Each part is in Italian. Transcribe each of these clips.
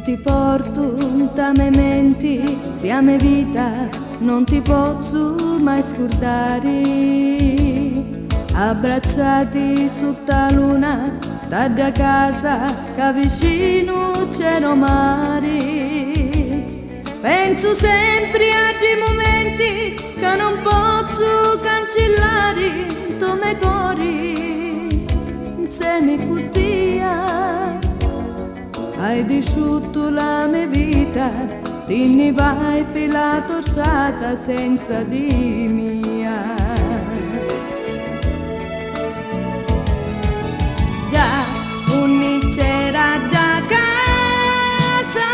ti porto tra me menti, siamo vita, non ti posso mai scordare. Abbracciati sotto la luna, da casa che vicino c'era mare. Penso sempre a dei momenti che non posso cancellare, tu mi corri insieme con te. Hai vissuto la mia vita, te ne vai per la torsata senza di mia. Da un'icera da casa,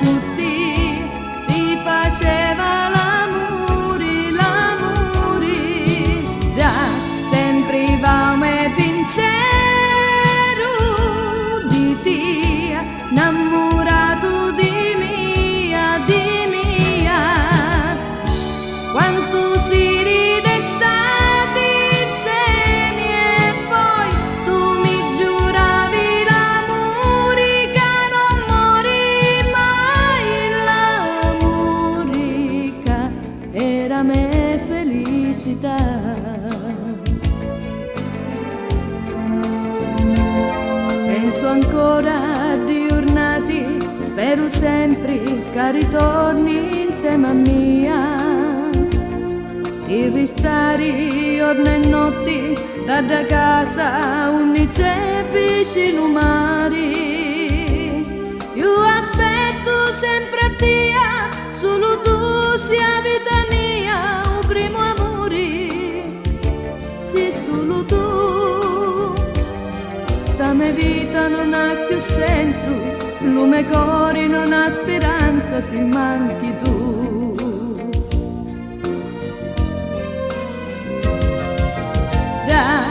tutti si faceva l'amore, da sempre va me pensiero di te, innamorato di mia, quanto si ride stati insieme e poi tu mi giuravi l'amore che non morì mai, l'amore che era me felicità. Penso ancora di giornate, spero sempre che ritorni insieme a mia, e restare giorno e notte da casa unice vicino mare. Io aspetto sempre a te, solo tu sia vita mia, o primo amore, sì solo tu. Sta mia vita non ha più senso, il mio cuore non ha speranza se manchi tu. Da